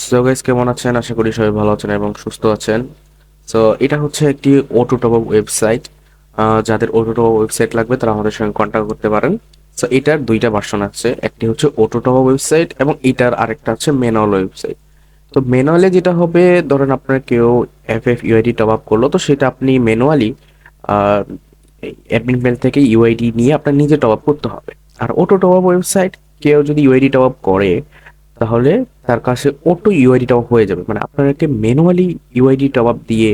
So guys, কেমন আছেন? আশা করি সবাই ভালো আছেন এবং সুস্থ আছেন। সো এটা হচ্ছে একটি অটো টপ আপ ওয়েবসাইট। যাদের অটো টপ আপ ওয়েবসাইট লাগবে তারা আমাদের সঙ্গে কন্ট্যাক্ট করতে পারেন। সো এটার দুইটা ভার্সন আছে, একটি হচ্ছে অটো টপ আপ ওয়েবসাইট এবং এটার আরেকটা হচ্ছে ম্যানুয়াল ওয়েবসাইট। তো ম্যানুয়ালে যেটা হবে, ধরেন আপনার কেউ এফ ইউআইডি টপ আপ করলো, তো সেটা আপনি ম্যানুয়ালি অ্যাডমিন মেল থেকে ইউআইডি নিয়ে আপনার নিজে টপ আপ করতে হবে। আর অটো টপ আপ ওয়েবসাইট, কেউ যদি ইউআইডি টপ আপ করে তাহলে তার কাছে অটো ইউআইডি টপ আপ হয়ে যাবে। মানে আপনাকে ম্যানুয়ালি ইউআইডি টপ আপ দিয়ে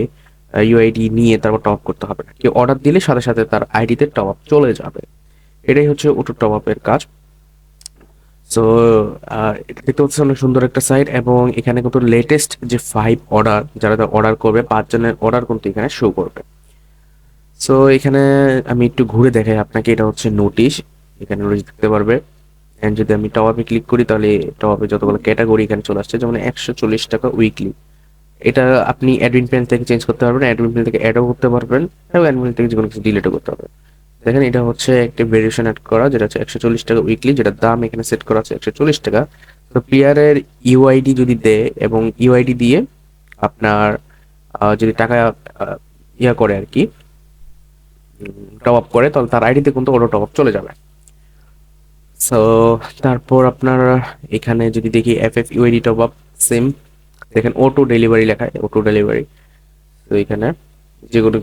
ইউআইডি নিয়ে তারপর টপ আপ করতে হবে না। কেউ অর্ডার দিলে সাথে সাথে তার আইডিতে টপ আপ চলে যাবে। এটাই হচ্ছে অটো টপ আপের কাজ। সো এটা দেখতে হচ্ছে অনেক সুন্দর একটা সাইট, এবং এখানে কিন্তু লেটেস্ট যে 5 অর্ডার, যারা অর্ডার করবে 5 জনের অর্ডার কিন্তু এখানে শো করবে। সো এখানে আমি একটু ঘুরে দেখাই আপনাকে। এটা হচ্ছে নোটিশ, এখানে নোটিশ দেখতে পারবে। এন্ড যদি আমি টপ-আপে ক্লিক করি তাহলে টপ-আপে যতগুলো ক্যাটাগরি এখানে চলে আসছে, যেমন 140 টাকা উইকলি। এটা আপনি অ্যাডমিন প্যানেল থেকে চেঞ্জ করতে পারবেন, অ্যাডমিন প্যানেল থেকে অ্যাডও করতে পারবেন, এবং অ্যাডমিন থেকে যে কোনো কিছু ডিলিটও করতে পারবেন। দেখেন, এটা হচ্ছে একটা ভেরিয়েশন অ্যাড করা, যেটা হচ্ছে 140 টাকা উইকলি, যেটার দাম এখানে সেট করা আছে 140 টাকা। তো প্লেয়ারের ইউআইডি যদি দেয় এবং ইউআইডি দিয়ে আপনার যদি টাকা ইয়া করে আর কি, টপ আপ করে, তাহলে তার আইডিতে কিন্তু অটো টপ আপ চলে যাবে। সো তারপর আপনার এখানে যদি দেখি ইউআইডি টপ আপ, সেম। দেখেন অটো ডেলিভারি লেখা, অটো ডেলিভারি। তো এখানে যেগুলো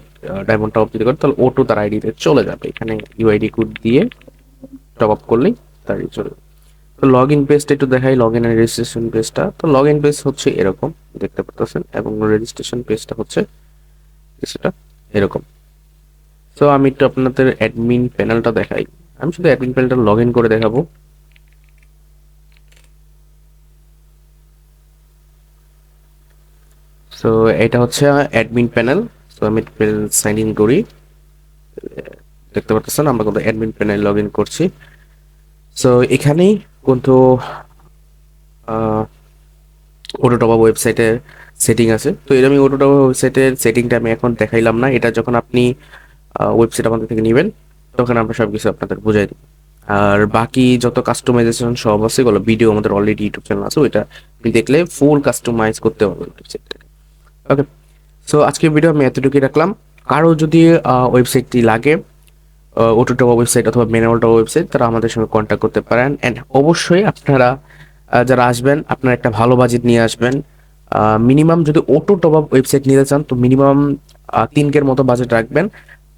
ডায়মন্ড টপ আপ যদি করে, তাহলে অটো তার আইডিতে চলে যাবে। এখানে ইউআইডি কোড দিয়ে টপ আপ করলেই তার ID চলে যাবে। তো লগ ইন পেজটা একটু দেখাই, লগ ইন এন্ড রেজিস্ট্রেশন পেজটা। তো লগ ইন পেজ হচ্ছে এরকম, দেখতে পাচ্ছেন, এবং রেজিস্ট্রেশন পেজটা হচ্ছে সেটা এরকম। তো আমি একটু আপনাদের অ্যাডমিন প্যানেলটা দেখাই। আমি শুধু অ্যাডমিন প্যানেলটা লগ ইন করে দেখাবো। সো এটা হচ্ছে অ্যাডমিন প্যানেল। সো আমি সাইন ইন করি। দেখতে পাচ্ছেন আমরা কিন্তু অ্যাডমিন প্যানেল লগ ইন করছি। সো এখানেই কিন্তু অটোটপা ওয়েবসাইটের সেটিং আছে। তো এর আমি অটোটপা ওয়েবসাইটের সেটিংটা আমি এখন দেখাইলাম না। এটা যখন আপনি ওয়েবসাইট আমাদের থেকে নেবেন, তখন আমরা সব কিছু আপনাদের বুঝাই দেব। আর বাকি যত কাস্টমাইজেশন সব আছে, এগুলো ভিডিও আমাদের অলরেডি ইউটিউব চ্যানেল আছে, ওইটা আপনি দেখলে ফুল কাস্টমাইজ করতে পারবেন ওয়েবসাইটটাকে। ওকে। সো আজকের ভিডিও আমি এতটুকুই রাখলাম। কারো যদি ওয়েবসাইটটি লাগে, অটোটপা ওয়েবসাইট অথবা ম্যানুয়ালটা ওয়েবসাইট, তারা আমাদের সঙ্গে কন্ট্যাক্ট করতে পারেন। অ্যান্ড অবশ্যই আপনারা যারা আসবেন, আপনারা একটা ভালো বাজেট নিয়ে আসবেন। মিনিমাম যদি অটো টপ আপ ওয়েবসাইট নিতে চান, তো মিনিমাম 3K মতো বাজেট রাখবেন।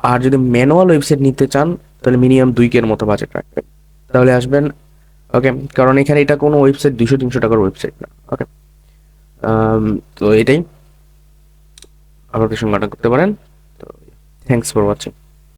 আর যদি ম্যানুয়াল ওয়েবসাইট নিতে চান, তাহলে মিনিমাম 2K মতো বাজেট রাখবেন, তাহলে আসবেন। ওকে। কারণ এখানে এটা কোনো ওয়েবসাইট 200-300 টাকার ওয়েবসাইট না। ওকে। তো এটাই, আমাদের সঙ্গে কন্ট্যাক্ট করতে পারেন। তো থ্যাংকস ফর ওয়াচিং।